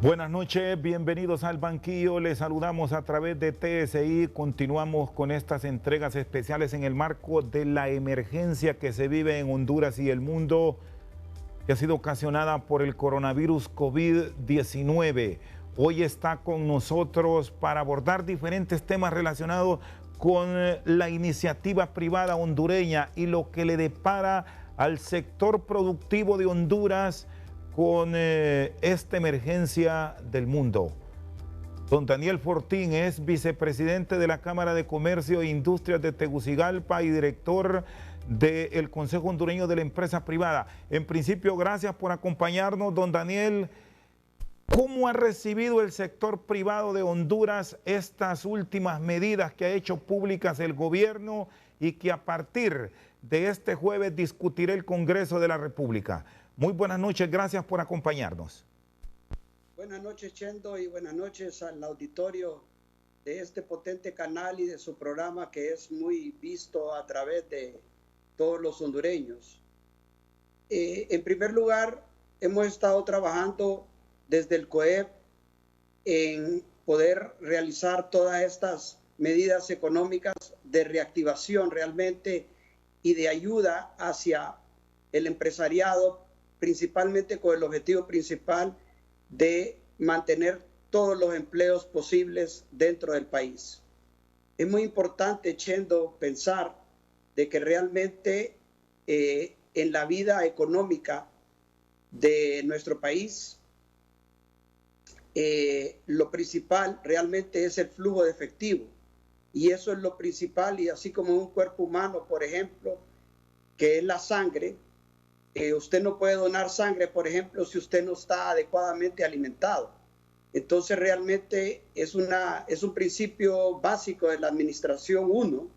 Buenas noches, bienvenidos al banquillo, les saludamos a través de TSI, continuamos con estas entregas especiales en el marco de la emergencia que se vive en Honduras y el mundo, que ha sido ocasionada por el coronavirus COVID-19. Hoy está con nosotros para abordar diferentes temas relacionados con la iniciativa privada hondureña y lo que le depara al sector productivo de Honduras con esta emergencia del mundo. Don Daniel Fortín es vicepresidente de la Cámara de Comercio e Industrias de Tegucigalpa y director del Consejo Hondureño de la Empresa Privada. En principio, gracias por acompañarnos, don Daniel. ¿Cómo ha recibido el sector privado de Honduras estas últimas medidas que ha hecho públicas el gobierno y que a partir de este jueves discutirá el Congreso de la República? Muy buenas noches, gracias por acompañarnos. Buenas noches, Chendo, y buenas noches al auditorio de este potente canal y de su programa que es muy visto a través de todos los hondureños. En primer lugar, hemos estado trabajando desde el COEP en poder realizar todas estas medidas económicas de reactivación realmente y de ayuda hacia el empresariado, principalmente con el objetivo principal de mantener todos los empleos posibles dentro del país. Es muy importante, Chendo, pensar de que realmente en la vida económica de nuestro país, lo principal realmente es el flujo de efectivo. Y eso es lo principal, y así como en un cuerpo humano, por ejemplo, que es la sangre, usted no puede donar sangre, por ejemplo, si usted no está adecuadamente alimentado. Entonces realmente es un principio básico de la administración 1,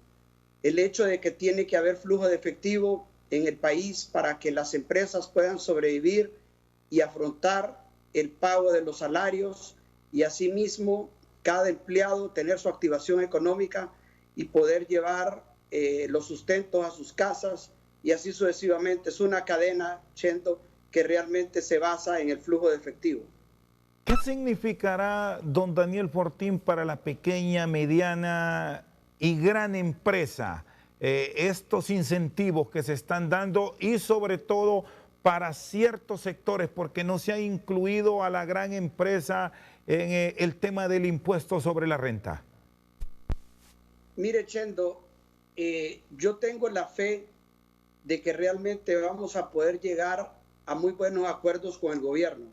el hecho de que tiene que haber flujo de efectivo en el país para que las empresas puedan sobrevivir y afrontar el pago de los salarios y asimismo cada empleado tener su activación económica y poder llevar los sustentos a sus casas y así sucesivamente. Es una cadena, Chendo, que realmente se basa en el flujo de efectivo. ¿Qué significará, don Daniel Fortín, para la pequeña, mediana y gran empresa estos incentivos que se están dando y sobre todo para ciertos sectores, porque no se ha incluido a la gran empresa en el tema del impuesto sobre la renta? Mire, Chendo, yo tengo la fe de que realmente vamos a poder llegar a muy buenos acuerdos con el gobierno,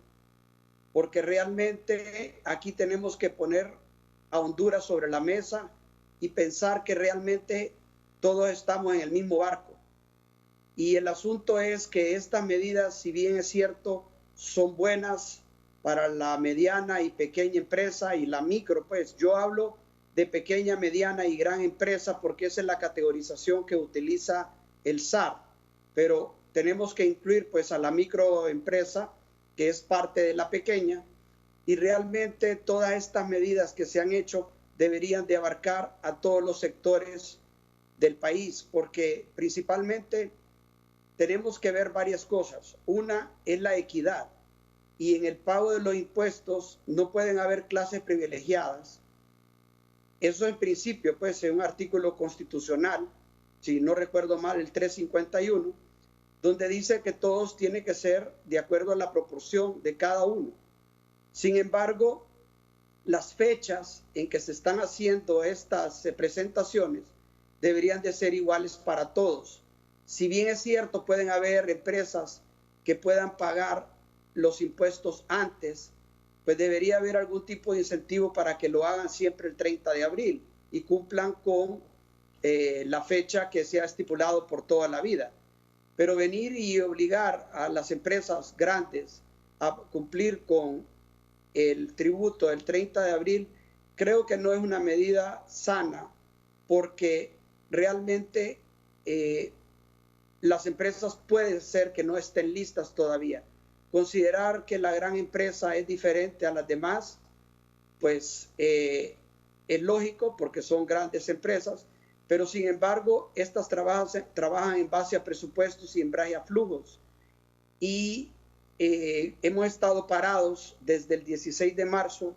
porque realmente aquí tenemos que poner a Honduras sobre la mesa y pensar que realmente todos estamos en el mismo barco. Y el asunto es que estas medidas, si bien es cierto, son buenas para la mediana y pequeña empresa y la micro, pues yo hablo de pequeña, mediana y gran empresa porque esa es la categorización que utiliza el SAR, pero tenemos que incluir pues a la microempresa, que es parte de la pequeña, y realmente todas estas medidas que se han hecho deberían de abarcar a todos los sectores del país, porque principalmente tenemos que ver varias cosas. Una es la equidad, y en el pago de los impuestos no pueden haber clases privilegiadas. Eso en principio, pues, en un artículo constitucional, si no recuerdo mal, el 351, donde dice que todos tienen que ser de acuerdo a la proporción de cada uno. Sin embargo, las fechas en que se están haciendo estas presentaciones deberían de ser iguales para todos. Si bien es cierto, pueden haber empresas que puedan pagar los impuestos antes, pues debería haber algún tipo de incentivo para que lo hagan siempre el 30 de abril y cumplan con la fecha que se ha estipulado por toda la vida. Pero venir y obligar a las empresas grandes a cumplir con el tributo del 30 de abril, creo que no es una medida sana, porque realmente las empresas pueden ser que no estén listas todavía. Considerar que la gran empresa es diferente a las demás, pues es lógico porque son grandes empresas, pero sin embargo estas trabajan en base a presupuestos y en base a flujos. Y hemos estado parados desde el 16 de marzo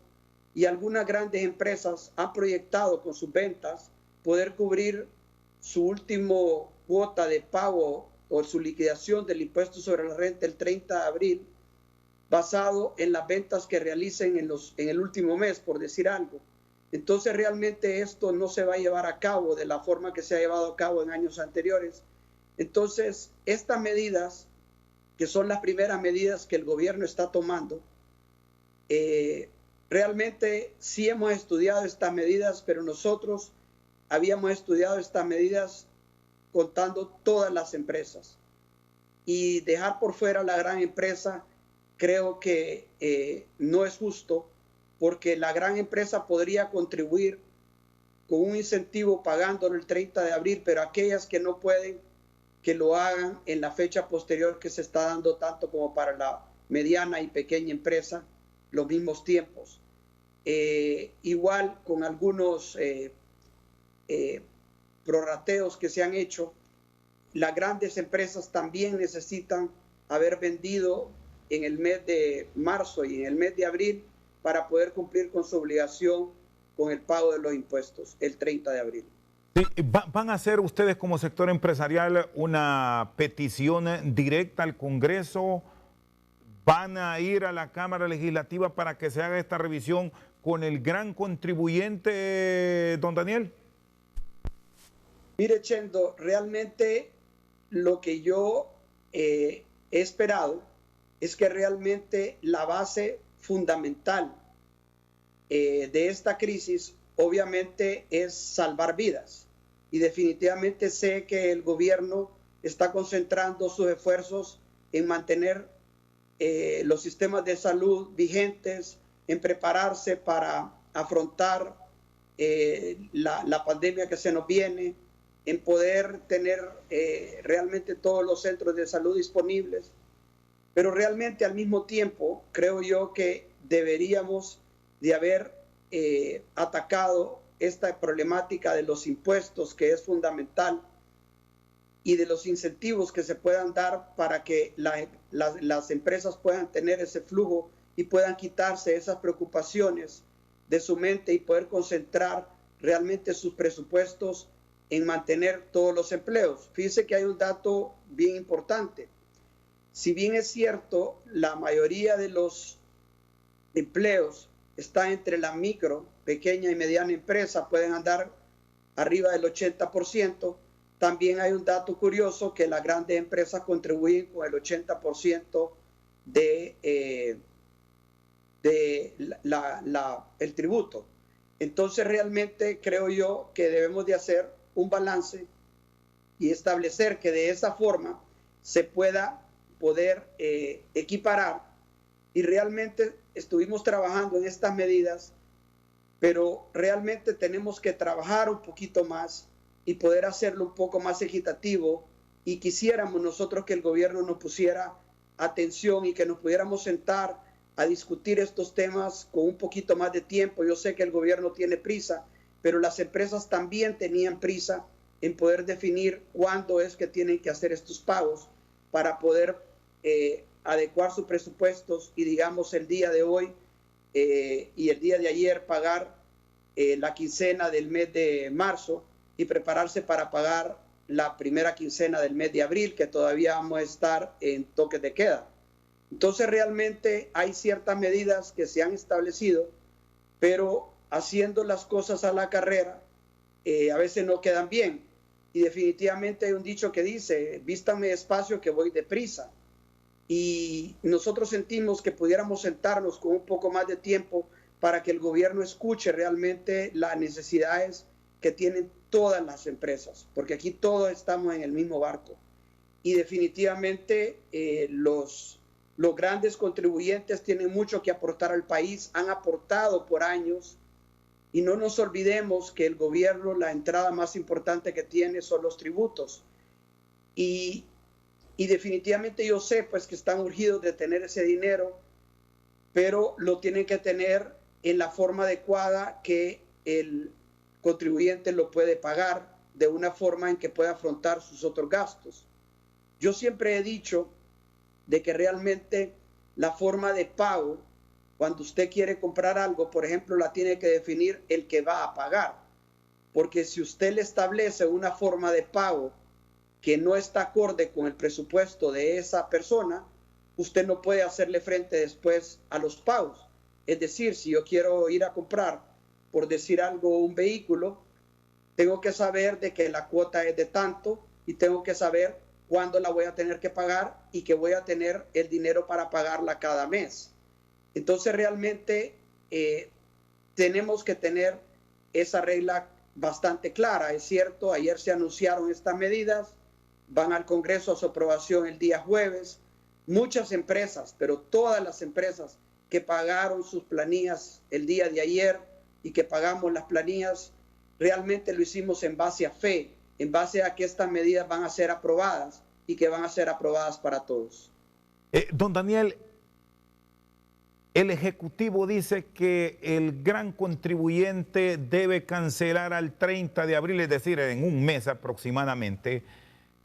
y algunas grandes empresas han proyectado con sus ventas poder cubrir su último cuota de pago o su liquidación del impuesto sobre la renta el 30 de abril, basado en las ventas que realicen en el último mes, por decir algo. Entonces realmente esto no se va a llevar a cabo de la forma que se ha llevado a cabo en años anteriores. Entonces, estas medidas, que son las primeras medidas que el gobierno está tomando, realmente sí hemos estudiado estas medidas, pero nosotros habíamos estudiado estas medidas contando todas las empresas. Y dejar por fuera a la gran empresa creo que no es justo, porque la gran empresa podría contribuir con un incentivo pagándolo el 30 de abril, pero aquellas que no pueden, que lo hagan en la fecha posterior que se está dando tanto como para la mediana y pequeña empresa, los mismos tiempos. Igual con algunos prorrateos que se han hecho, las grandes empresas también necesitan haber vendido en el mes de marzo y en el mes de abril para poder cumplir con su obligación con el pago de los impuestos el 30 de abril. Sí, ¿van a hacer ustedes como sector empresarial una petición directa al Congreso? ¿Van a ir a la Cámara Legislativa para que se haga esta revisión con el gran contribuyente, don Daniel? Mire, Chendo, realmente lo que yo he esperado es que realmente la base fundamental de esta crisis obviamente es salvar vidas, y definitivamente sé que el gobierno está concentrando sus esfuerzos en mantener los sistemas de salud vigentes, en prepararse para afrontar la pandemia que se nos viene, en poder tener realmente todos los centros de salud disponibles. Pero realmente al mismo tiempo creo yo que deberíamos de haber atacado esta problemática de los impuestos, que es fundamental, y de los incentivos que se puedan dar para que las empresas puedan tener ese flujo y puedan quitarse esas preocupaciones de su mente y poder concentrar realmente sus presupuestos en mantener todos los empleos. Fíjense que hay un dato bien importante. Si bien es cierto, la mayoría de los empleos está entre la micro, pequeña y mediana empresa, pueden andar arriba del 80%, también hay un dato curioso que las grandes empresas contribuyen con el 80% de el tributo. Entonces realmente creo yo que debemos de hacer un balance y establecer que de esa forma se pueda poder equiparar, y realmente estuvimos trabajando en estas medidas, pero realmente tenemos que trabajar un poquito más y poder hacerlo un poco más equitativo, y quisiéramos nosotros que el gobierno nos pusiera atención y que nos pudiéramos sentar a discutir estos temas con un poquito más de tiempo. Yo sé que el gobierno tiene prisa, pero las empresas también tenían prisa en poder definir cuándo es que tienen que hacer estos pagos para poder adecuar sus presupuestos y, digamos, el día de hoy y el día de ayer pagar la quincena del mes de marzo y prepararse para pagar la primera quincena del mes de abril, que todavía vamos a estar en toque de queda. Entonces realmente hay ciertas medidas que se han establecido, pero haciendo las cosas a la carrera a veces no quedan bien. Y definitivamente hay un dicho que dice: vístame despacio que voy deprisa. Y nosotros sentimos que pudiéramos sentarnos con un poco más de tiempo para que el gobierno escuche realmente las necesidades que tienen todas las empresas, porque aquí todos estamos en el mismo barco. Y definitivamente los grandes contribuyentes tienen mucho que aportar al país, han aportado por años, y no nos olvidemos que el gobierno, la entrada más importante que tiene son los tributos. Y definitivamente yo sé pues que están urgidos de tener ese dinero, pero lo tienen que tener en la forma adecuada que el contribuyente lo puede pagar, de una forma en que pueda afrontar sus otros gastos. Yo siempre he dicho de que realmente la forma de pago. Cuando usted quiere comprar algo, por ejemplo, la tiene que definir el que va a pagar. Porque si usted le establece una forma de pago que no está acorde con el presupuesto de esa persona, usted no puede hacerle frente después a los pagos. Es decir, si yo quiero ir a comprar, por decir algo, un vehículo, tengo que saber de que la cuota es de tanto y tengo que saber cuándo la voy a tener que pagar y que voy a tener el dinero para pagarla cada mes. Entonces realmente tenemos que tener esa regla bastante clara. Es cierto, ayer se anunciaron estas medidas, van al Congreso a su aprobación el día jueves. Muchas empresas, pero todas las empresas que pagaron sus planillas el día de ayer y que pagamos las planillas, realmente lo hicimos en base a fe, en base a que estas medidas van a ser aprobadas y que van a ser aprobadas para todos. Don Daniel, el Ejecutivo dice que el gran contribuyente debe cancelar al 30 de abril, es decir, en un mes aproximadamente,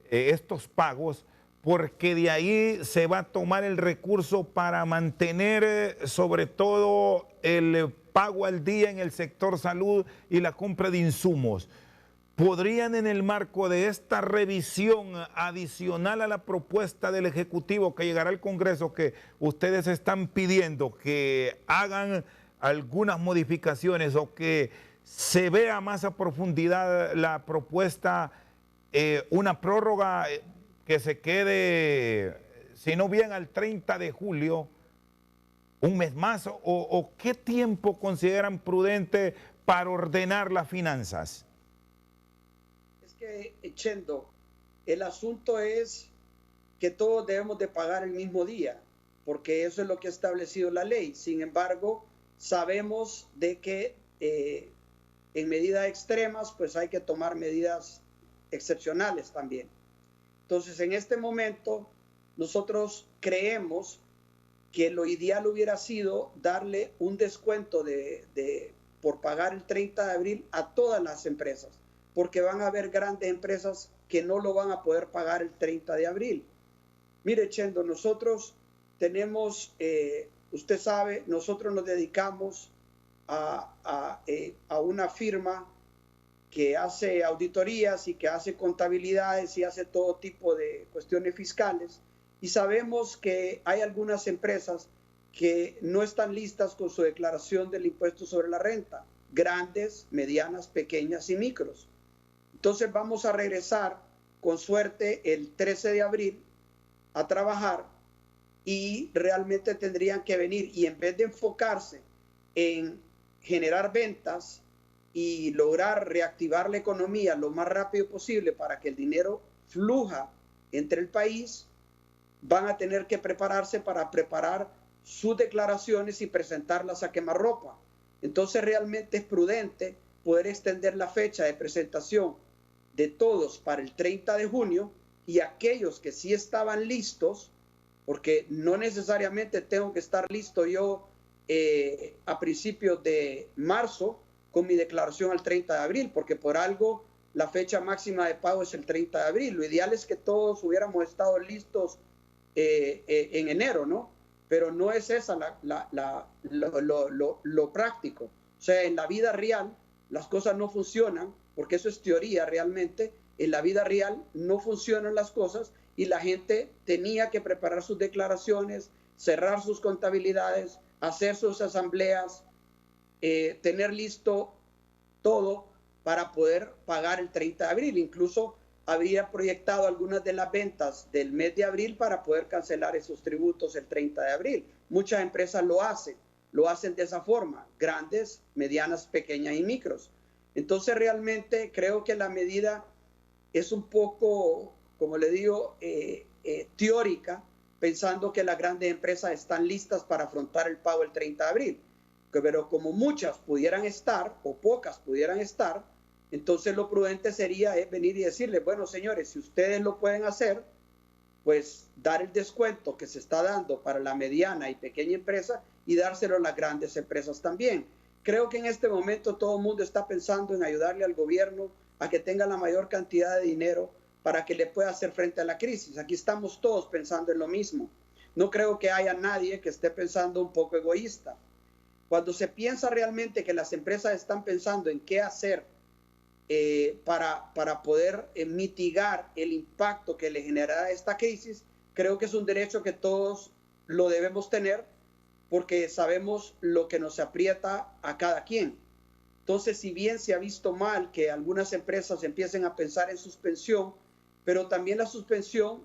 estos pagos, porque de ahí se va a tomar el recurso para mantener sobre todo el pago al día en el sector salud y la compra de insumos. ¿Podrían en el marco de esta revisión adicional a la propuesta del Ejecutivo que llegará al Congreso, que ustedes están pidiendo que hagan algunas modificaciones o que se vea más a profundidad la propuesta, una prórroga que se quede, si no bien al 30 de julio, un mes más, o qué tiempo consideran prudente para ordenar las finanzas? Es que, Chendo, el asunto es que todos debemos de pagar el mismo día, porque eso es lo que ha establecido la ley. Sin embargo, sabemos de que en medidas extremas, pues hay que tomar medidas excepcionales también. Entonces, en este momento, nosotros creemos que lo ideal hubiera sido darle un descuento por pagar el 30 de abril a todas las empresas, porque van a haber grandes empresas que no lo van a poder pagar el 30 de abril. Mire, Chendo, nosotros tenemos, usted sabe, nosotros nos dedicamos a una firma que hace auditorías y que hace contabilidades y hace todo tipo de cuestiones fiscales. Y sabemos que hay algunas empresas que no están listas con su declaración del impuesto sobre la renta, grandes, medianas, pequeñas y micros. Entonces vamos a regresar con suerte el 13 de abril a trabajar y realmente tendrían que venir y en vez de enfocarse en generar ventas y lograr reactivar la economía lo más rápido posible para que el dinero fluya entre el país, van a tener que prepararse para preparar sus declaraciones y presentarlas a quemarropa. Entonces realmente es prudente poder extender la fecha de presentación de todos para el 30 de junio y aquellos que sí estaban listos, porque no necesariamente tengo que estar listo yo a principios de marzo con mi declaración al 30 de abril, porque por algo la fecha máxima de pago es el 30 de abril. Lo ideal es que todos hubiéramos estado listos en enero, ¿no? Pero no es esa lo práctico. O sea, en la vida real las cosas no funcionan, porque eso es teoría realmente. En la vida real no funcionan las cosas y la gente tenía que preparar sus declaraciones, cerrar sus contabilidades, hacer sus asambleas, tener listo todo para poder pagar el 30 de abril. Incluso había proyectado algunas de las ventas del mes de abril para poder cancelar esos tributos el 30 de abril. Muchas empresas lo hacen de esa forma, grandes, medianas, pequeñas y micros. Entonces realmente creo que la medida es un poco, como le digo, teórica, pensando que las grandes empresas están listas para afrontar el pago el 30 de abril. Pero como muchas pudieran estar, o pocas pudieran estar, entonces lo prudente sería venir y decirles, bueno, señores, si ustedes lo pueden hacer, pues dar el descuento que se está dando para la mediana y pequeña empresa y dárselo a las grandes empresas también. Creo que en este momento todo el mundo está pensando en ayudarle al gobierno a que tenga la mayor cantidad de dinero para que le pueda hacer frente a la crisis. Aquí estamos todos pensando en lo mismo. no creo que haya nadie que esté pensando un poco egoísta. Cuando se piensa realmente que las empresas están pensando en qué hacer para poder mitigar el impacto que le generará esta crisis, creo que es un derecho que todos lo debemos tener porque sabemos lo que nos aprieta a cada quien. Entonces, si bien se ha visto mal que algunas empresas empiecen a pensar en suspensión, pero también la suspensión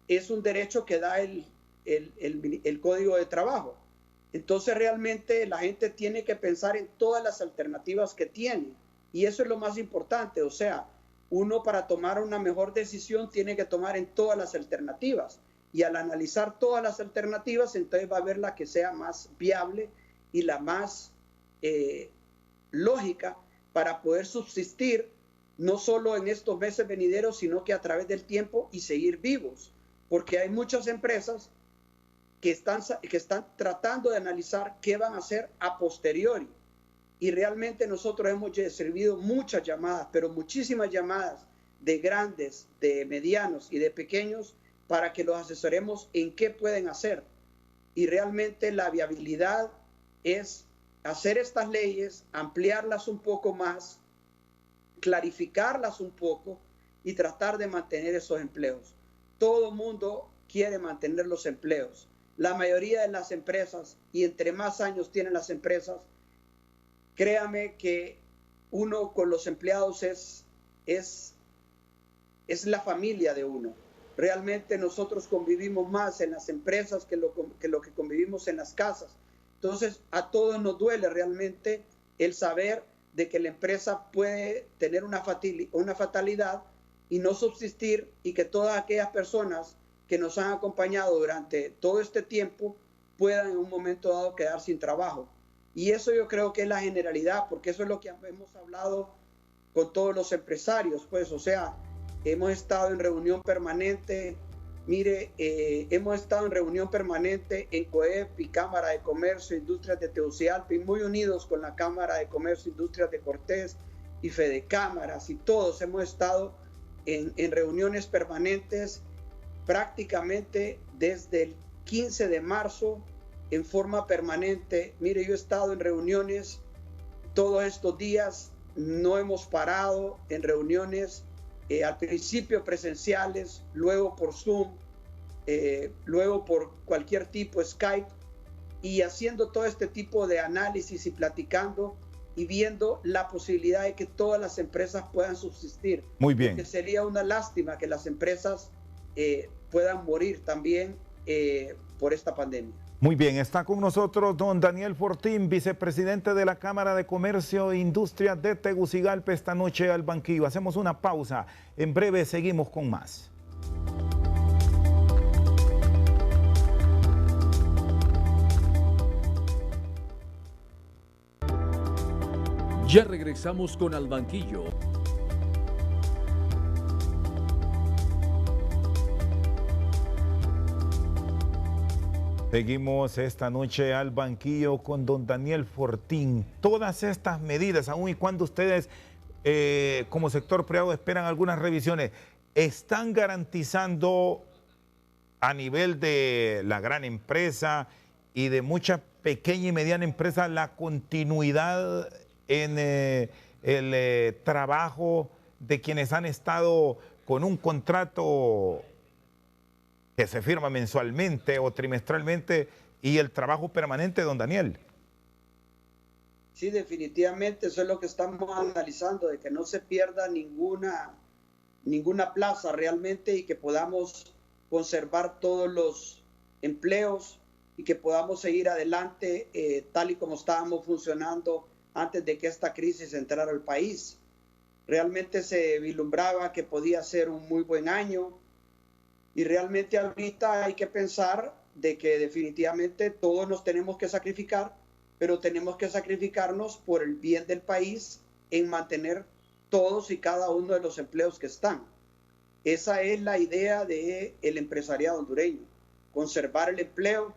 es un derecho que da el Código de Trabajo. Entonces, realmente la gente tiene que pensar en todas las alternativas que tiene. Y eso es lo más importante. O sea, uno para tomar una mejor decisión tiene que tomar en todas las alternativas. Y al analizar todas las alternativas, entonces va a ver la que sea más viable y la más lógica para poder subsistir, no solo en estos meses venideros, sino que a través del tiempo y seguir vivos. Porque hay muchas empresas que están tratando de analizar qué van a hacer a posteriori. Y realmente nosotros hemos recibido muchas llamadas, pero muchísimas llamadas de grandes, de medianos y de pequeños para que los asesoremos en qué pueden hacer. Y realmente la viabilidad es hacer estas leyes, ampliarlas un poco más, clarificarlas un poco y tratar de mantener esos empleos. Todo el mundo quiere mantener los empleos. La mayoría de las empresas, y entre más años tienen las empresas, créame que uno con los empleados es la familia de uno. Realmente nosotros convivimos más en las empresas que lo que convivimos en las casas. Entonces, a todos nos duele realmente el saber de que la empresa puede tener una fatalidad y no subsistir, y que todas aquellas personas que nos han acompañado durante todo este tiempo puedan en un momento dado quedar sin trabajo. Y eso yo creo que es la generalidad, porque eso es lo que hemos hablado con todos los empresarios, pues, o sea, hemos estado en reunión permanente, mire, hemos estado en reunión permanente en COEP y Cámara de Comercio e Industrias de Tegucigalpa, y muy unidos con la Cámara de Comercio e Industrias de Cortés y Fedecámaras, y todos hemos estado en reuniones permanentes prácticamente desde el 15 de marzo en forma permanente. Mire, yo he estado en reuniones todos estos días, no hemos parado en reuniones, al principio presenciales, luego por Zoom, luego por cualquier tipo Skype, y haciendo todo este tipo de análisis y platicando y viendo la posibilidad de que todas las empresas puedan subsistir. Muy bien. Porque sería una lástima que las empresas puedan morir también por esta pandemia. Muy bien, está con nosotros don Daniel Fortín, vicepresidente de la Cámara de Comercio e Industria de Tegucigalpa, esta noche al banquillo. Hacemos una pausa, en breve seguimos con más. Ya regresamos con Al Banquillo. Seguimos esta noche al banquillo con don Daniel Fortín. Todas estas medidas, aun y cuando ustedes como sector privado esperan algunas revisiones, ¿están garantizando a nivel de la gran empresa y de mucha pequeña y mediana empresa la continuidad en el trabajo de quienes han estado con un contrato que se firma mensualmente o trimestralmente y el trabajo permanente, don Daniel? Sí, definitivamente eso es lo que estamos analizando, de que no se pierda ninguna plaza realmente y que podamos conservar todos los empleos y que podamos seguir adelante tal y como estábamos funcionando antes de que esta crisis entrara al país. Realmente se vislumbraba que podía ser un muy buen año. Y realmente ahorita hay que pensar de que definitivamente todos nos tenemos que sacrificar, pero tenemos que sacrificarnos por el bien del país en mantener todos y cada uno de los empleos que están. Esa es la idea del empresariado hondureño, conservar el empleo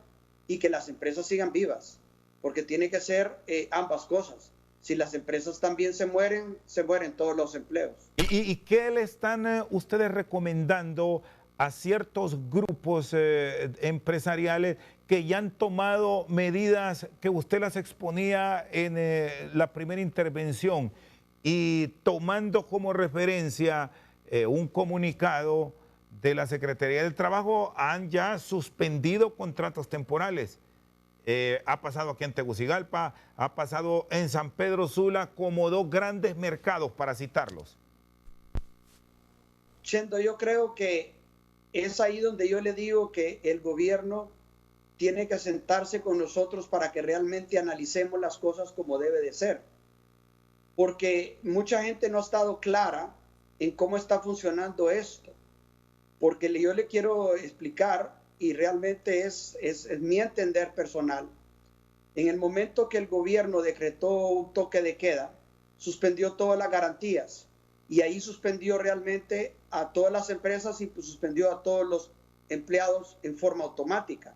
y que las empresas sigan vivas, porque tiene que ser ambas cosas. Si las empresas también se mueren todos los empleos. ¿Y qué le están ustedes recomendando a ciertos grupos empresariales que ya han tomado medidas que usted las exponía en la primera intervención y tomando como referencia un comunicado de la Secretaría del Trabajo, han ya suspendido contratos temporales. Ha pasado aquí en Tegucigalpa, ha pasado en San Pedro Sula, como dos grandes mercados, para citarlos. Chendo, yo creo que es ahí donde yo le digo que el gobierno tiene que sentarse con nosotros para que realmente analicemos las cosas como debe de ser. Porque mucha gente no ha estado clara en cómo está funcionando esto. Porque yo le quiero explicar, y realmente es mi entender personal, en el momento que el gobierno decretó un toque de queda, suspendió todas las garantías, y ahí suspendió realmente a todas las empresas y pues suspendió a todos los empleados en forma automática.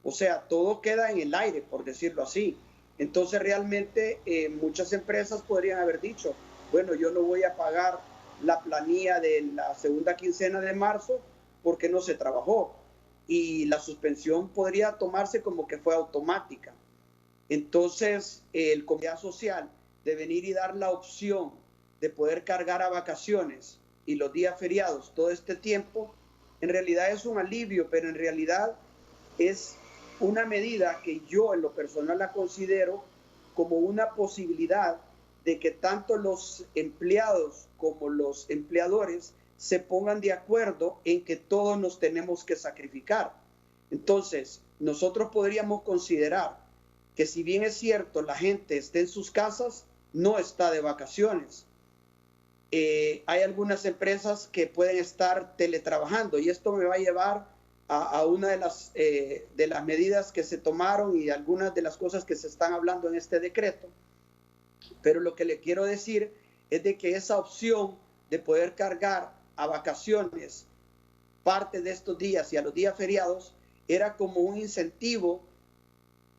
O sea, todo queda en el aire, por decirlo así. Entonces realmente muchas empresas podrían haber dicho, bueno, yo no voy a pagar la planilla de la segunda quincena de marzo porque no se trabajó. Y la suspensión podría tomarse como que fue automática. Entonces el Comité Social de venir y dar la opción de poder cargar a vacaciones y los días feriados todo este tiempo, en realidad es un alivio, pero en realidad es una medida que yo en lo personal la considero como una posibilidad de que tanto los empleados como los empleadores se pongan de acuerdo en que todos nos tenemos que sacrificar. Entonces, nosotros podríamos considerar que si bien es cierto la gente está en sus casas, no está de vacaciones. Hay algunas empresas que pueden estar teletrabajando y esto me va a llevar a una de las medidas que se tomaron y algunas de las cosas que se están hablando en este decreto. Pero lo que le quiero decir es de que esa opción de poder cargar a vacaciones parte de estos días y a los días feriados era como un incentivo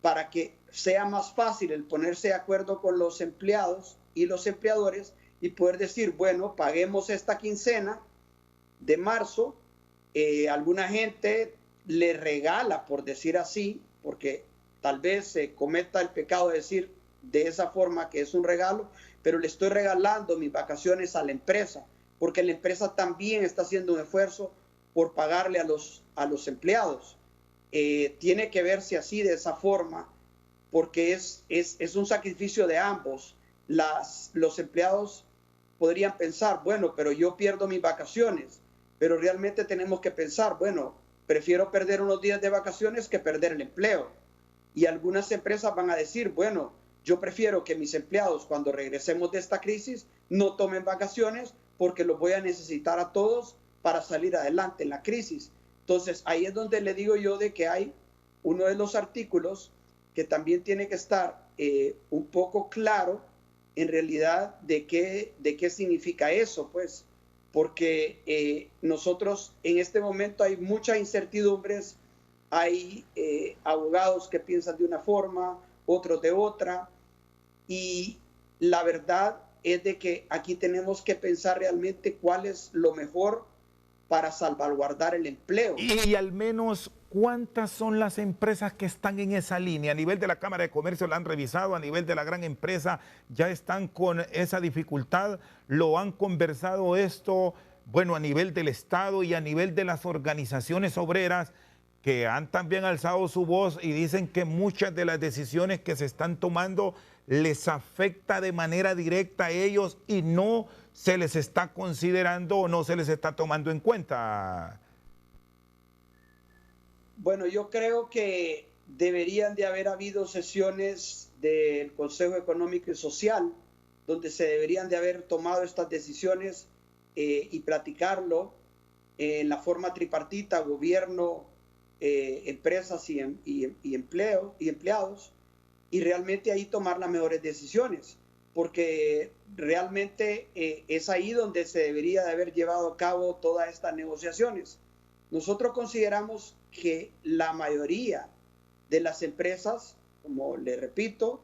para que sea más fácil el ponerse de acuerdo con los empleados y los empleadores y poder decir, bueno, paguemos esta quincena de marzo. Alguna gente le regala, por decir así, porque tal vez se cometa el pecado de decir de esa forma que es un regalo, pero le estoy regalando mis vacaciones a la empresa, porque la empresa también está haciendo un esfuerzo por pagarle a los empleados. Tiene que verse así, de esa forma, porque es un sacrificio de ambos. Los empleados podrían pensar, bueno, pero yo pierdo mis vacaciones, pero realmente tenemos que pensar, bueno, prefiero perder unos días de vacaciones que perder el empleo. Y algunas empresas van a decir, bueno, yo prefiero que mis empleados cuando regresemos de esta crisis no tomen vacaciones porque los voy a necesitar a todos para salir adelante en la crisis. Entonces ahí es donde le digo yo de que hay uno de los artículos que también tiene que estar un poco claro en realidad de qué significa eso, pues, porque nosotros en este momento hay muchas incertidumbres, hay abogados que piensan de una forma, otros de otra, y la verdad es de que aquí tenemos que pensar realmente cuál es lo mejor para salvaguardar el empleo. Y al menos, ¿cuántas son las empresas que están en esa línea? A nivel de la Cámara de Comercio la han revisado, a nivel de la gran empresa ya están con esa dificultad, lo han conversado esto, bueno, a nivel del Estado y a nivel de las organizaciones obreras que han también alzado su voz y dicen que muchas de las decisiones que se están tomando les afecta de manera directa a ellos y no se les está considerando o no se les está tomando en cuenta. Bueno, yo creo que deberían de haber habido sesiones del Consejo Económico y Social donde se deberían de haber tomado estas decisiones y platicarlo en la forma tripartita, gobierno, empresas y empleados, y realmente ahí tomar las mejores decisiones, porque realmente es ahí donde se debería de haber llevado a cabo todas estas negociaciones. Nosotros consideramos que la mayoría de las empresas, como le repito,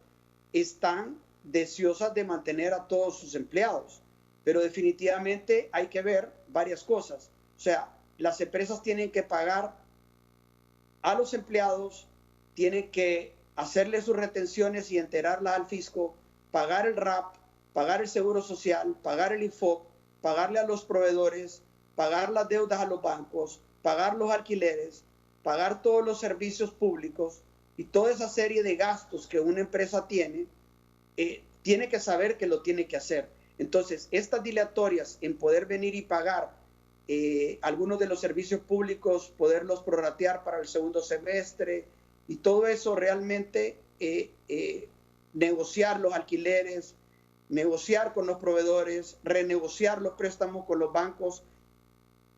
están deseosas de mantener a todos sus empleados, pero definitivamente hay que ver varias cosas. O sea, las empresas tienen que pagar a los empleados, tienen que hacerle sus retenciones y enterarlas al fisco, pagar el RAP, pagar el Seguro Social, pagar el INFOP, pagarle a los proveedores, pagar las deudas a los bancos, pagar los alquileres, pagar todos los servicios públicos y toda esa serie de gastos que una empresa tiene, tiene que saber que lo tiene que hacer. Entonces, estas dilatorias en poder venir y pagar algunos de los servicios públicos, poderlos prorratear para el segundo semestre y todo eso realmente, negociar los alquileres, negociar con los proveedores, renegociar los préstamos con los bancos.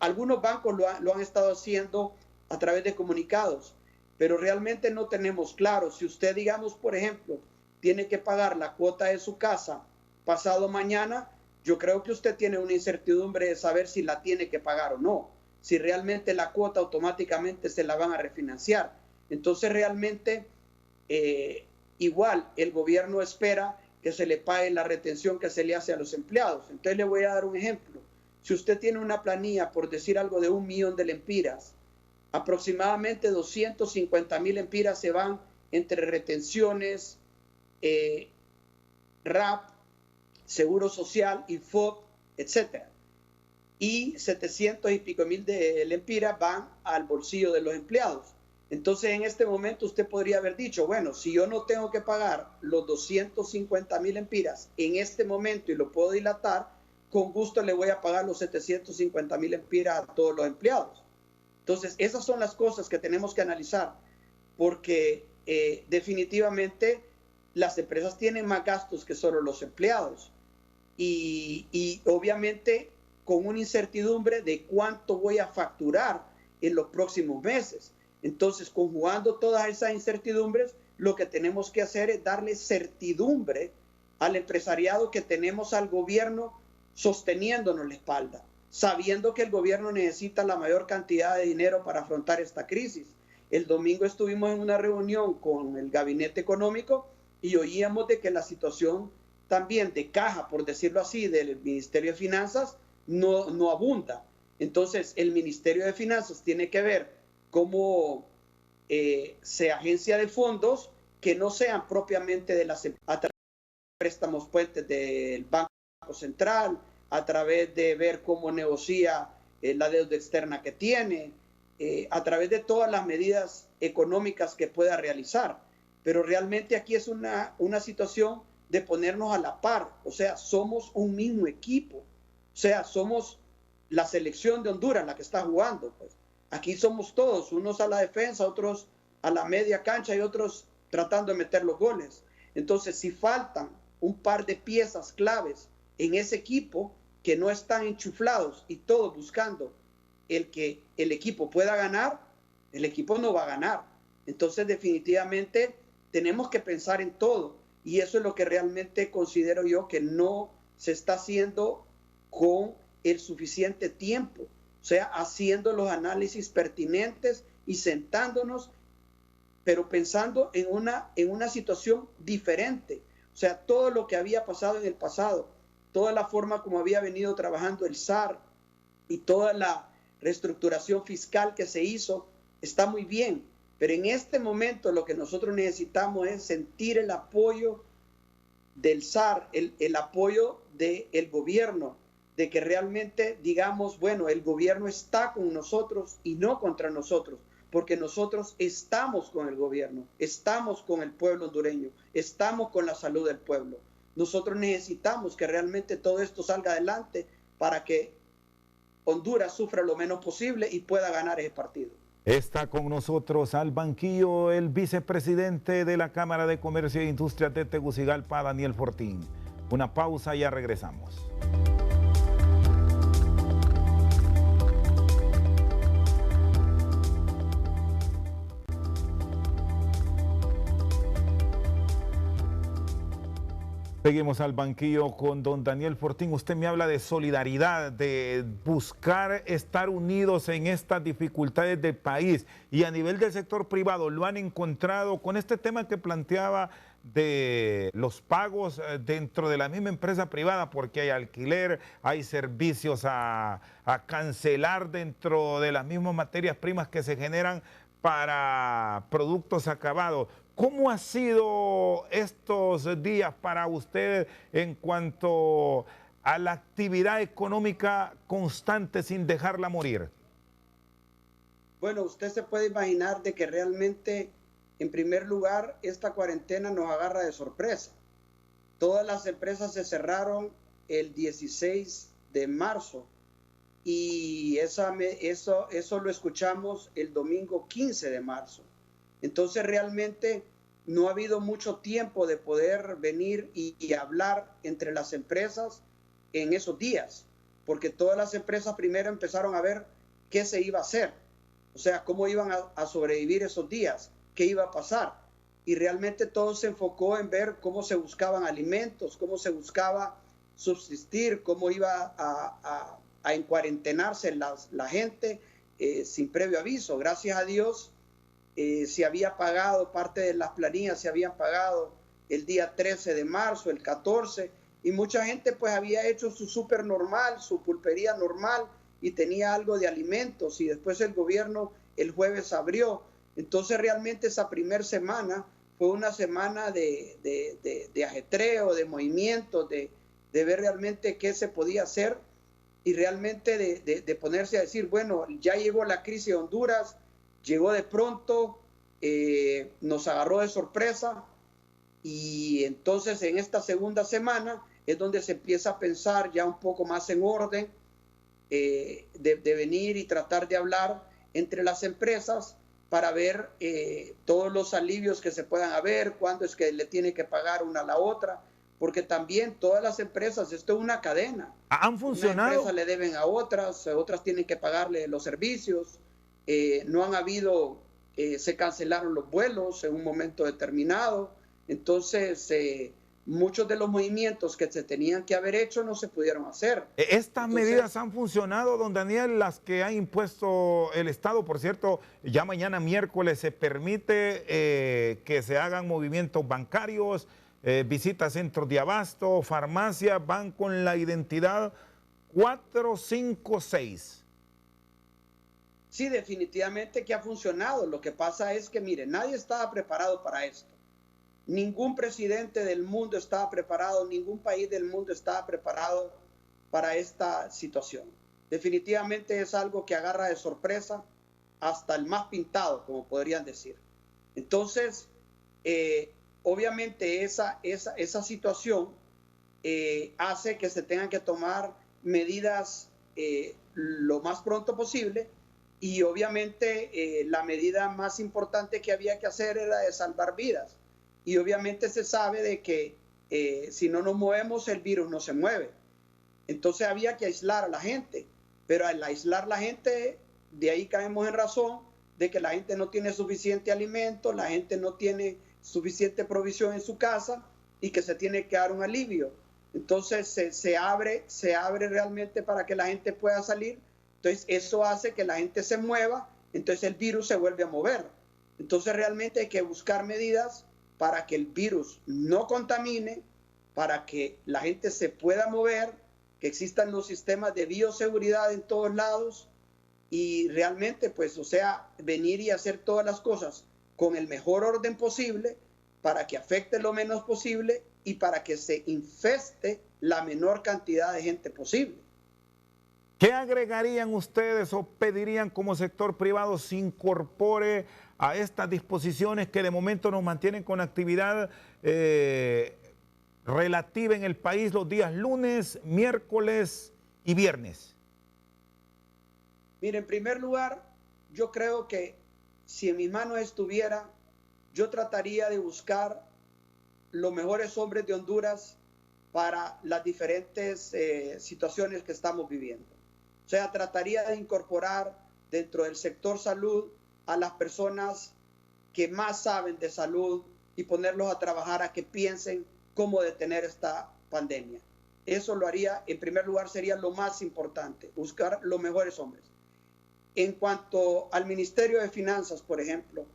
Algunos bancos lo han estado haciendo a través de comunicados, pero realmente no tenemos claro. Si usted, digamos, por ejemplo, tiene que pagar la cuota de su casa pasado mañana, yo creo que usted tiene una incertidumbre de saber si la tiene que pagar o no, si realmente la cuota automáticamente se la van a refinanciar. Entonces realmente igual el gobierno espera que se le pague la retención que se le hace a los empleados. Entonces le voy a dar un ejemplo. Si usted tiene una planilla, por decir algo, de 1 millón de lempiras, aproximadamente 250,000 lempiras se van entre retenciones, RAP, Seguro Social, INFOP, etcétera. Y 700 y pico mil de lempiras van al bolsillo de los empleados. Entonces, en este momento usted podría haber dicho, bueno, si yo no tengo que pagar los 250,000 lempiras en este momento y lo puedo dilatar, con gusto le voy a pagar los 750,000 lempiras a todos los empleados. Entonces, esas son las cosas que tenemos que analizar, porque definitivamente las empresas tienen más gastos que solo los empleados. Y obviamente con una incertidumbre de cuánto voy a facturar en los próximos meses. Entonces, conjugando todas esas incertidumbres, lo que tenemos que hacer es darle certidumbre al empresariado, que tenemos al gobierno sosteniéndonos la espalda, sabiendo que el gobierno necesita la mayor cantidad de dinero para afrontar esta crisis. El domingo estuvimos en una reunión con el gabinete económico y oíamos de que la situación también de caja, por decirlo así, del Ministerio de Finanzas no abunda. Entonces, el Ministerio de Finanzas tiene que ver cómo se agencia de fondos que no sean propiamente de las a través de préstamos puentes del Banco Central, a través de ver cómo negocia la deuda externa que tiene, a través de todas las medidas económicas que pueda realizar. Pero realmente aquí es una situación de ponernos a la par. O sea, somos un mismo equipo. O sea, somos la selección de Honduras la que está jugando. Pues aquí somos todos, unos a la defensa, otros a la media cancha y otros tratando de meter los goles. Entonces, si faltan un par de piezas claves en ese equipo que no están enchuflados y todos buscando que el equipo pueda ganar, el equipo no va a ganar. Entonces, definitivamente tenemos que pensar en todo, y eso es lo que realmente considero yo que no se está haciendo con el suficiente tiempo. O sea, haciendo los análisis pertinentes y sentándonos, pero pensando en una situación diferente. O sea, todo lo que había pasado en el pasado, toda la forma como había venido trabajando el SAR y toda la reestructuración fiscal que se hizo, está muy bien. Pero en este momento lo que nosotros necesitamos es sentir el apoyo del SAR, el apoyo del gobierno, de que realmente digamos, bueno, el gobierno está con nosotros y no contra nosotros, porque nosotros estamos con el gobierno, estamos con el pueblo hondureño, estamos con la salud del pueblo. Nosotros necesitamos que realmente todo esto salga adelante para que Honduras sufra lo menos posible y pueda ganar ese partido. Está con nosotros al banquillo el vicepresidente de la Cámara de Comercio e Industria de Tegucigalpa, Daniel Fortín. Una pausa y ya regresamos. Seguimos al banquillo con don Daniel Fortín. Usted me habla de solidaridad, de buscar estar unidos en estas dificultades del país, y a nivel del sector privado, ¿lo han encontrado con este tema que planteaba de los pagos dentro de la misma empresa privada, porque hay alquiler, hay servicios a cancelar dentro de las mismas materias primas que se generan para productos acabados. ¿Cómo ha sido estos días para usted en cuanto a la actividad económica constante sin dejarla morir? Bueno, usted se puede imaginar de que realmente, en primer lugar, esta cuarentena nos agarra de sorpresa. Todas las empresas se cerraron el 16 de marzo y eso lo escuchamos el domingo 15 de marzo. Entonces realmente no ha habido mucho tiempo de poder venir y hablar entre las empresas en esos días, porque todas las empresas primero empezaron a ver qué se iba a hacer, o sea, cómo iban a sobrevivir esos días, qué iba a pasar. Y realmente todo se enfocó en ver cómo se buscaban alimentos, cómo se buscaba subsistir, cómo iba a encuarentenarse la gente sin previo aviso. Gracias a Dios se había pagado, parte de las planillas se habían pagado el día 13 de marzo, el 14, y mucha gente pues había hecho su súper normal, su pulpería normal y tenía algo de alimentos, y después el gobierno el jueves abrió. Entonces realmente esa primera semana fue una semana de ajetreo, de movimiento, de ver realmente qué se podía hacer y realmente de ponerse a decir, bueno, ya llegó la crisis de Honduras, llegó de pronto, nos agarró de sorpresa, y entonces en esta segunda semana es donde se empieza a pensar ya un poco más en orden, de venir y tratar de hablar entre las empresas para ver todos los alivios que se puedan haber, cuándo es que le tiene que pagar una a la otra, porque también todas las empresas, esto es una cadena. ¿Han funcionado? Una empresa le deben a otras, otras tienen que pagarle los servicios, no han habido, se cancelaron los vuelos en un momento determinado, entonces muchos de los movimientos que se tenían que haber hecho no se pudieron hacer. ¿Estas medidas han funcionado, don Daniel, las que ha impuesto el Estado? Por cierto, ya mañana miércoles se permite que se hagan movimientos bancarios, visitas a centros de abasto, farmacias, van con la identidad 456. Sí, definitivamente que ha funcionado. Lo que pasa es que, mire, nadie estaba preparado para esto. Ningún presidente del mundo estaba preparado, ningún país del mundo estaba preparado para esta situación. Definitivamente es algo que agarra de sorpresa hasta el más pintado, como podrían decir. Entonces, obviamente esa situación hace que se tengan que tomar medidas lo más pronto posible, y obviamente la medida más importante que había que hacer era de salvar vidas. Y obviamente se sabe de que si no nos movemos, el virus no se mueve. Entonces había que aislar a la gente, pero al aislar la gente, de ahí caemos en razón de que la gente no tiene suficiente alimento, la gente no tiene suficiente provisión en su casa y que se tiene que dar un alivio. Entonces se abre realmente para que la gente pueda salir. Entonces eso hace que la gente se mueva, entonces el virus se vuelve a mover. Entonces realmente hay que buscar medidas para que el virus no contamine, para que la gente se pueda mover, que existan los sistemas de bioseguridad en todos lados, y realmente, pues, o sea, venir y hacer todas las cosas con el mejor orden posible para que afecte lo menos posible y para que se infeste la menor cantidad de gente posible. ¿Qué agregarían ustedes o pedirían como sector privado se incorpore a estas disposiciones que de momento nos mantienen con actividad relativa en el país los días lunes, miércoles y viernes? Mire, en primer lugar, yo creo que si en mis manos estuviera, yo trataría de buscar los mejores hombres de Honduras para las diferentes situaciones que estamos viviendo. O sea, trataría de incorporar dentro del sector salud a las personas que más saben de salud y ponerlos a trabajar a que piensen cómo detener esta pandemia. Eso lo haría, en primer lugar, sería lo más importante, buscar los mejores hombres. En cuanto al Ministerio de Finanzas, por ejemplo,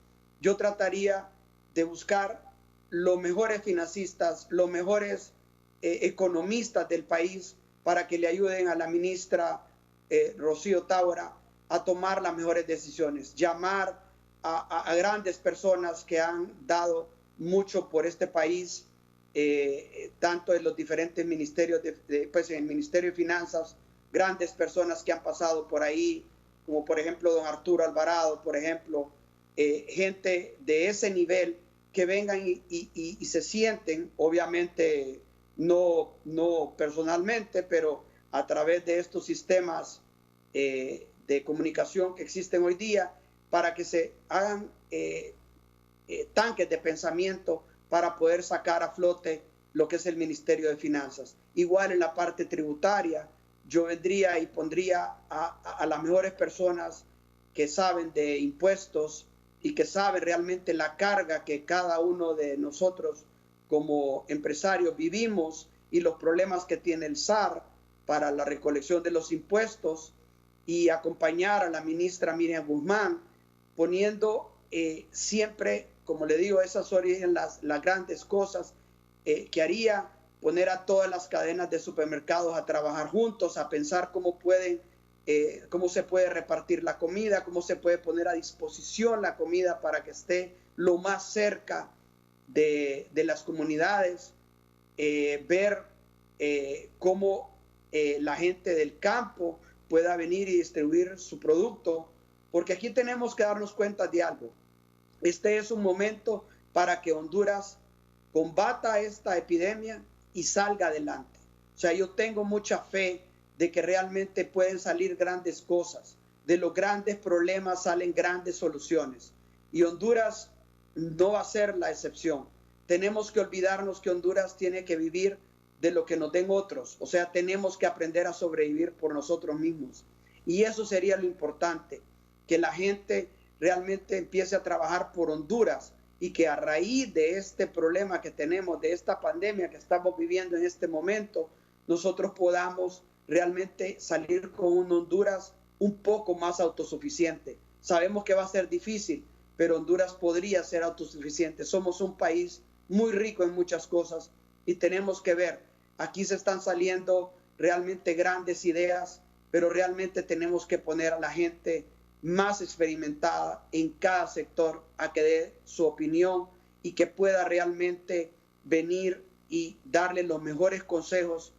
yo trataría de buscar los mejores financistas, los mejores economistas del país para que le ayuden a la ministra Rocío Tábora a tomar las mejores decisiones, llamar a grandes personas que han dado mucho por este país, tanto en los diferentes ministerios, pues en el Ministerio de Finanzas, grandes personas que han pasado por ahí, como por ejemplo don Arturo Alvarado, por ejemplo, gente de ese nivel que vengan y se sienten, obviamente no personalmente, pero a través de estos sistemas de comunicación que existen hoy día, para que se hagan tanques de pensamiento para poder sacar a flote lo que es el Ministerio de Finanzas. Igual en la parte tributaria, yo vendría y pondría a las mejores personas que saben de impuestos y que saben realmente la carga que cada uno de nosotros como empresarios vivimos y los problemas que tiene el SAR para la recolección de los impuestos, y acompañar a la ministra Miriam Guzmán, poniendo siempre, como le digo, esas son las grandes cosas que haría, poner a todas las cadenas de supermercados a trabajar juntos, a pensar cómo se puede repartir la comida, cómo se puede poner a disposición la comida para que esté lo más cerca de las comunidades, ver cómo la gente del campo pueda venir y distribuir su producto, porque aquí tenemos que darnos cuenta de algo. Este es un momento para que Honduras combata esta epidemia y salga adelante. O sea, yo tengo mucha fe de que realmente pueden salir grandes cosas. De los grandes problemas salen grandes soluciones. Y Honduras no va a ser la excepción. Tenemos que olvidarnos que Honduras tiene que vivir de lo que nos den otros. O sea, tenemos que aprender a sobrevivir por nosotros mismos. Y eso sería lo importante, que la gente realmente empiece a trabajar por Honduras y que a raíz de este problema que tenemos, de esta pandemia que estamos viviendo en este momento, nosotros podamos realmente salir con un Honduras un poco más autosuficiente. Sabemos que va a ser difícil, pero Honduras podría ser autosuficiente. Somos un país muy rico en muchas cosas y tenemos que ver, aquí se están saliendo realmente grandes ideas, pero realmente tenemos que poner a la gente más experimentada en cada sector a que dé su opinión y que pueda realmente venir y darle los mejores consejos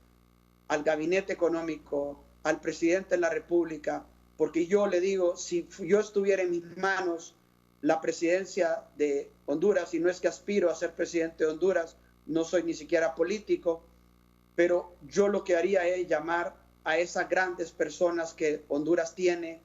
al gabinete económico, al presidente de la República, porque yo le digo, si yo estuviera en mis manos la presidencia de Honduras, y no es que aspiro a ser presidente de Honduras, no soy ni siquiera político, pero yo lo que haría es llamar a esas grandes personas que Honduras tiene,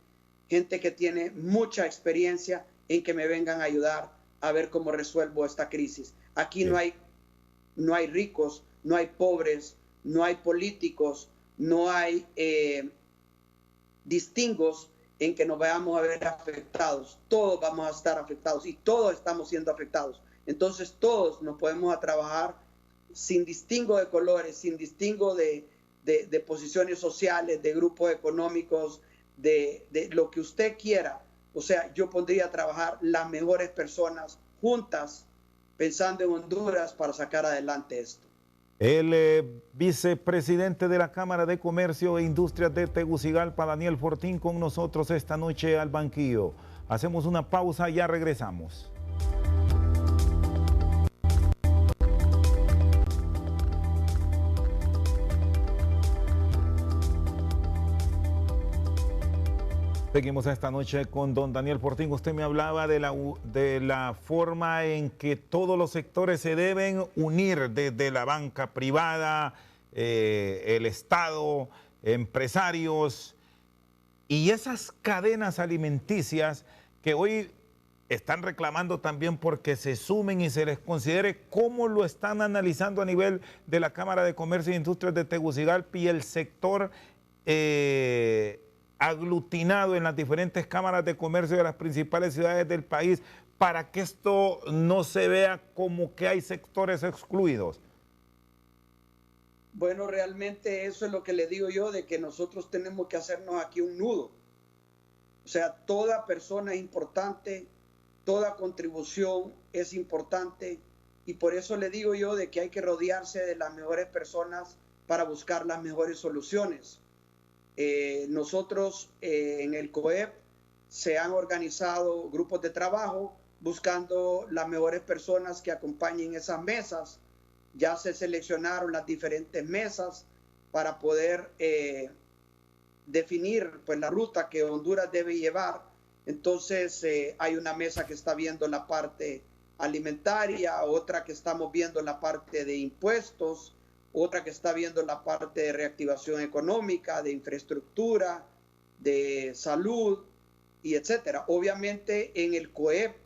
gente que tiene mucha experiencia, en que me vengan a ayudar a ver cómo resuelvo esta crisis. Aquí no hay ricos, no hay pobres, no hay políticos, no hay distingos en que nos vayamos a ver afectados. Todos vamos a estar afectados y todos estamos siendo afectados. Entonces todos nos podemos a trabajar sin distingo de colores, sin distingo de posiciones sociales, de grupos económicos, de lo que usted quiera. O sea, yo pondría a trabajar las mejores personas juntas, pensando en Honduras para sacar adelante esto. El vicepresidente de la Cámara de Comercio e Industrias de Tegucigalpa, Daniel Fortín, con nosotros esta noche al banquillo. Hacemos una pausa y ya regresamos. Seguimos esta noche con don Daniel Fortín. Usted me hablaba de la forma en que todos los sectores se deben unir, desde la banca privada, el Estado, empresarios y esas cadenas alimenticias que hoy están reclamando también porque se sumen y se les considere. ¿Cómo lo están analizando a nivel de la Cámara de Comercio e Industrias de Tegucigalpa y el sector aglutinado en las diferentes cámaras de comercio de las principales ciudades del país, para que esto no se vea como que hay sectores excluidos? Bueno, realmente eso es lo que le digo yo, de que nosotros tenemos que hacernos aquí un nudo. O sea, toda persona es importante, toda contribución es importante, y por eso le digo yo de que hay que rodearse de las mejores personas para buscar las mejores soluciones. Nosotros en el COEP se han organizado grupos de trabajo buscando las mejores personas que acompañen esas mesas. Ya se seleccionaron las diferentes mesas para poder definir pues la ruta que Honduras debe llevar. Entonces hay una mesa que está viendo la parte alimentaria, otra que estamos viendo la parte de impuestos, otra que está viendo la parte de reactivación económica, de infraestructura, de salud y etcétera. Obviamente en el COEP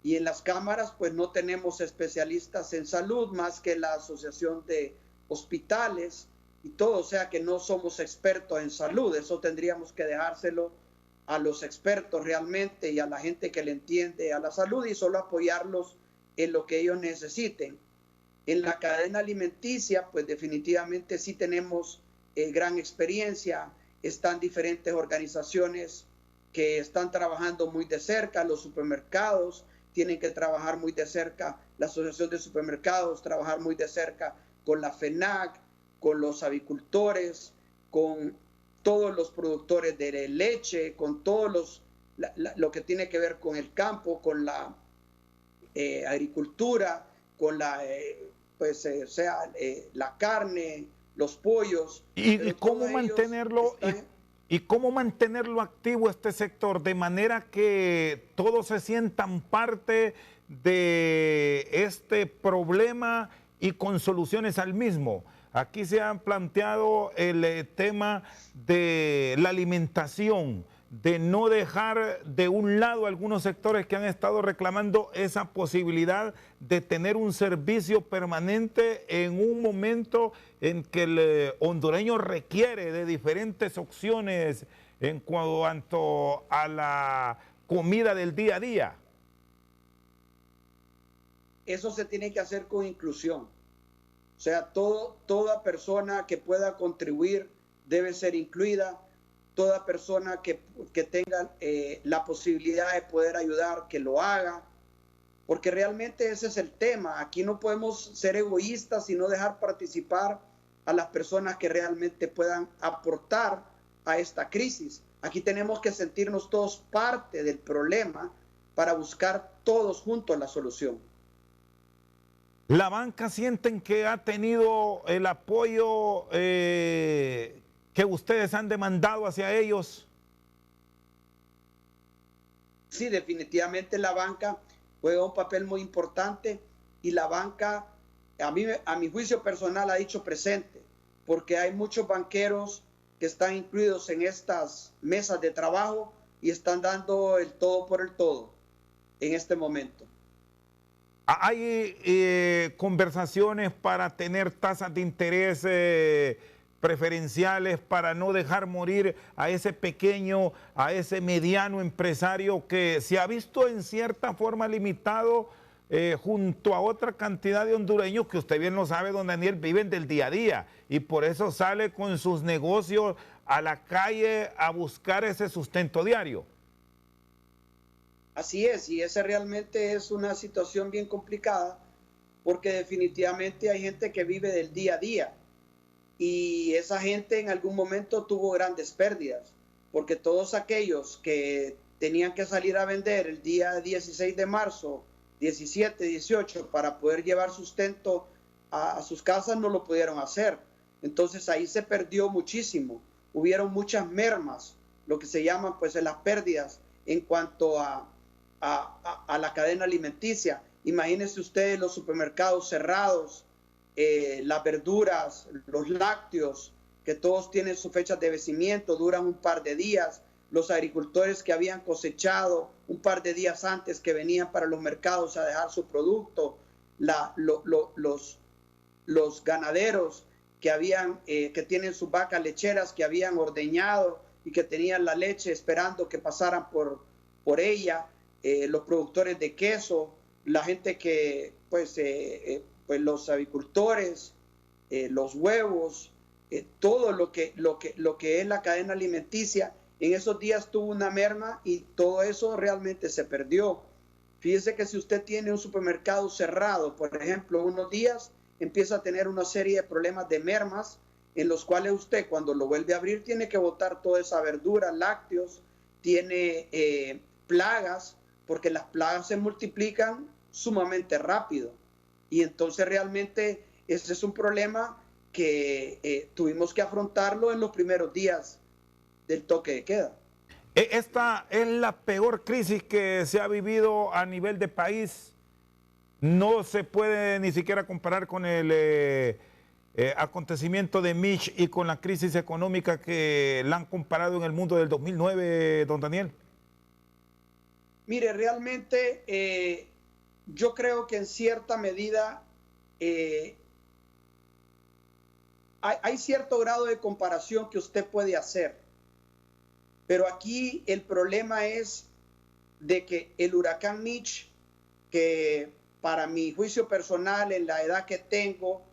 y en las cámaras pues no tenemos especialistas en salud más que la Asociación de Hospitales y todo, o sea que no somos expertos en salud. Eso tendríamos que dejárselo a los expertos realmente y a la gente que le entiende a la salud y solo apoyarlos en lo que ellos necesiten. En la cadena alimenticia, pues definitivamente sí tenemos gran experiencia. Están diferentes organizaciones que están trabajando muy de cerca. Los supermercados tienen que trabajar muy de cerca. La Asociación de Supermercados, trabajar muy de cerca con la FENAC, con los avicultores, con todos los productores de leche, con todos lo que tiene que ver con el campo, con la agricultura, con la la carne, los pollos. ¿Y cómo mantenerlo y cómo mantenerlo activo este sector de manera que todos se sientan parte de este problema y con soluciones al mismo? Aquí se han planteado el tema de la alimentación, de no dejar de un lado algunos sectores que han estado reclamando esa posibilidad de tener un servicio permanente en un momento en que el hondureño requiere de diferentes opciones en cuanto a la comida del día a día. Eso se tiene que hacer con inclusión. O sea, toda persona que pueda contribuir debe ser incluida. Toda persona que tenga la posibilidad de poder ayudar, que lo haga. Porque realmente ese es el tema. Aquí no podemos ser egoístas y no dejar participar a las personas que realmente puedan aportar a esta crisis. Aquí tenemos que sentirnos todos parte del problema para buscar todos juntos la solución. ¿La banca sienten que ha tenido el apoyo que ustedes han demandado hacia ellos? Sí, definitivamente la banca juega un papel muy importante y la banca, a mi juicio personal, ha dicho presente, porque hay muchos banqueros que están incluidos en estas mesas de trabajo y están dando el todo por el todo en este momento. ¿Hay conversaciones para tener tasas de interés preferenciales para no dejar morir a ese pequeño, a ese mediano empresario que se ha visto en cierta forma limitado junto a otra cantidad de hondureños que usted bien lo sabe, don Daniel, viven del día a día y por eso sale con sus negocios a la calle a buscar ese sustento diario? Así es, y esa realmente es una situación bien complicada porque definitivamente hay gente que vive del día a día y esa gente en algún momento tuvo grandes pérdidas porque todos aquellos que tenían que salir a vender el día 16 de marzo, 17, 18 para poder llevar sustento a sus casas no lo pudieron hacer. Entonces ahí se perdió muchísimo, hubieron muchas mermas, lo que se llaman pues las pérdidas en cuanto a la cadena alimenticia. Imagínense ustedes los supermercados cerrados, las verduras, los lácteos, que todos tienen sus fechas de vencimiento, duran un par de días. Los agricultores que habían cosechado un par de días antes que venían para los mercados a dejar su producto, los ganaderos que tienen sus vacas lecheras que habían ordeñado y que tenían la leche esperando que pasaran por ella, los productores de queso, la gente que, pues los avicultores, los huevos, todo lo que es la cadena alimenticia, en esos días tuvo una merma y todo eso realmente se perdió. Fíjese que si usted tiene un supermercado cerrado, por ejemplo, unos días, empieza a tener una serie de problemas de mermas en los cuales usted cuando lo vuelve a abrir tiene que botar toda esa verdura, lácteos, tiene plagas, porque las plagas se multiplican sumamente rápido. Y entonces realmente ese es un problema que tuvimos que afrontarlo en los primeros días del toque de queda. Esta es la peor crisis que se ha vivido a nivel de país. No se puede ni siquiera comparar con el acontecimiento de Mitch y con la crisis económica que la han comparado en el mundo del 2009, don Daniel. Mire, realmente yo creo que en cierta medida hay cierto grado de comparación que usted puede hacer. Pero aquí el problema es de que el huracán Mitch, que para mi juicio personal, en la edad que tengo, o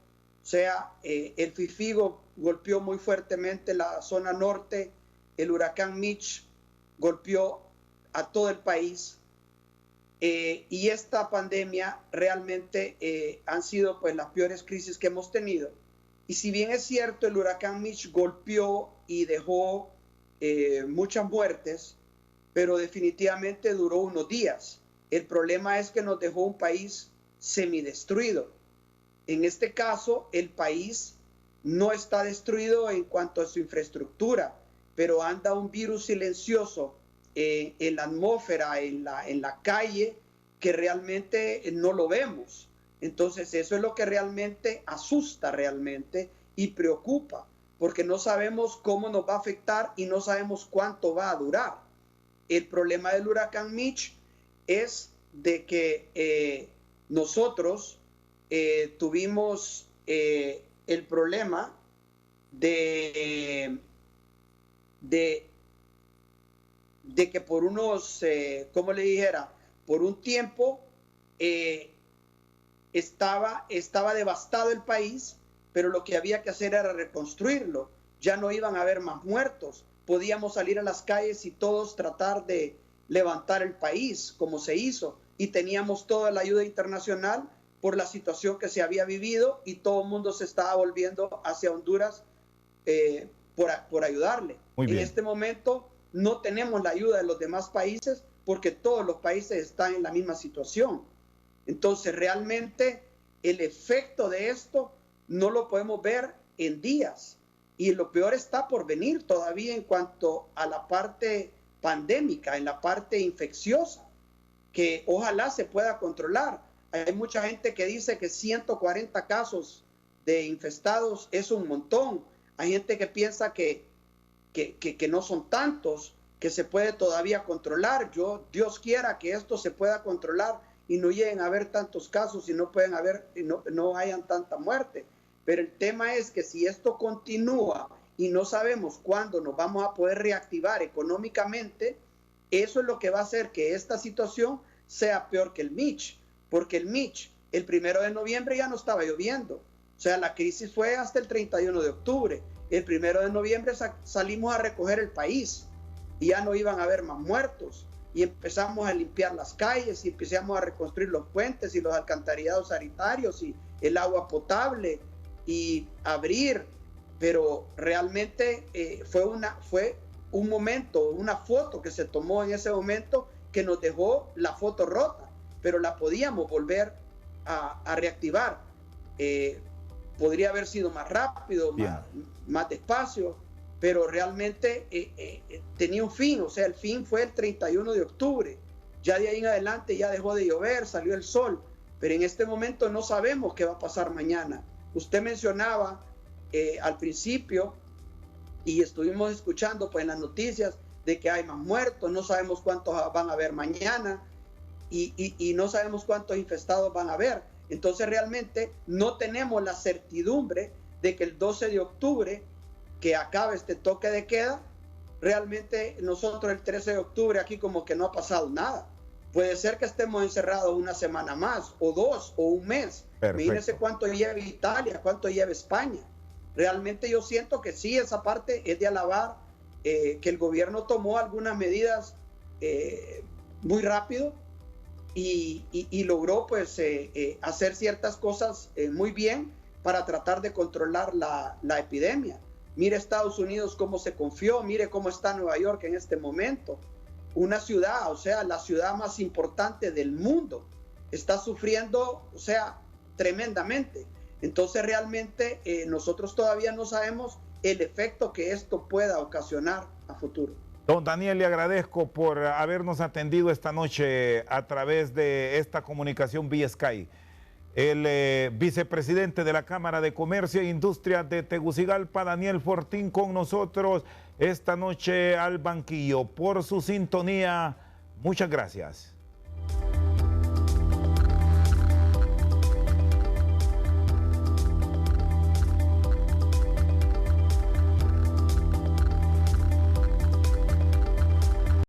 sea, el Fifigo golpeó muy fuertemente la zona norte, el huracán Mitch golpeó a todo el país, y esta pandemia realmente han sido pues las peores crisis que hemos tenido. Y si bien es cierto, el huracán Mitch golpeó y dejó muchas muertes, pero definitivamente duró unos días. El problema es que nos dejó un país semidestruido. En este caso, el país no está destruido en cuanto a su infraestructura, pero anda un virus silencioso en la atmósfera, en la calle, que realmente no lo vemos. Entonces, eso es lo que realmente asusta realmente y preocupa, porque no sabemos cómo nos va a afectar y no sabemos cuánto va a durar. El problema del huracán Mitch es de que nosotros tuvimos el problema de que por unos, ¿cómo le dijera? Por un tiempo estaba devastado el país, pero lo que había que hacer era reconstruirlo. Ya no iban a haber más muertos. Podíamos salir a las calles y todos tratar de levantar el país, como se hizo. Y teníamos toda la ayuda internacional por la situación que se había vivido y todo el mundo se estaba volviendo hacia Honduras por ayudarle. En este momento no tenemos la ayuda de los demás países porque todos los países están en la misma situación. Entonces, realmente el efecto de esto no lo podemos ver en días. Y lo peor está por venir todavía en cuanto a la parte pandémica, en la parte infecciosa, que ojalá se pueda controlar. Hay mucha gente que dice que 140 casos de infestados es un montón. Hay gente que piensa que no son tantos, que se puede todavía controlar. Dios quiera que esto se pueda controlar y no lleguen a haber tantos casos y no hayan tanta muerte. Pero el tema es que si esto continúa y no sabemos cuándo nos vamos a poder reactivar económicamente, eso es lo que va a hacer que esta situación sea peor que el Mitch, porque el Mitch, el 1 de noviembre ya no estaba lloviendo. O sea, la crisis fue hasta el 31 de octubre. El 1 de noviembre salimos a recoger el país y ya no iban a haber más muertos. Y empezamos a limpiar las calles y empezamos a reconstruir los puentes y los alcantarillados sanitarios y el agua potable y abrir. Pero realmente fue un momento, una foto que se tomó en ese momento que nos dejó la foto rota, pero la podíamos volver a reactivar. Podría haber sido más rápido, más despacio, pero realmente tenía un fin. O sea, el fin fue el 31 de octubre. Ya de ahí en adelante ya dejó de llover, salió el sol, pero en este momento no sabemos qué va a pasar mañana. Usted mencionaba al principio, y estuvimos escuchando pues en las noticias de que hay más muertos, no sabemos cuántos van a haber mañana y no sabemos cuántos infestados van a haber. Entonces realmente no tenemos la certidumbre de que el 12 de octubre, que acabe este toque de queda, realmente nosotros el 13 de octubre aquí como que no ha pasado nada. Puede ser que estemos encerrados una semana más, o 2, o un mes. Imagínense cuánto lleva Italia, cuánto lleva España. Realmente yo siento que sí, esa parte es de alabar, que el gobierno tomó algunas medidas muy rápido, y logró pues hacer ciertas cosas muy bien para tratar de controlar la epidemia. Mire Estados Unidos cómo se confió, mire cómo está Nueva York en este momento. Una ciudad, o sea, la ciudad más importante del mundo, está sufriendo, o sea, tremendamente. Entonces realmente nosotros todavía no sabemos el efecto que esto pueda ocasionar a futuro. Don Daniel, le agradezco por habernos atendido esta noche a través de esta comunicación vía Sky. El vicepresidente de la Cámara de Comercio e Industria de Tegucigalpa, Daniel Fortín, con nosotros esta noche al banquillo. Por su sintonía, muchas gracias.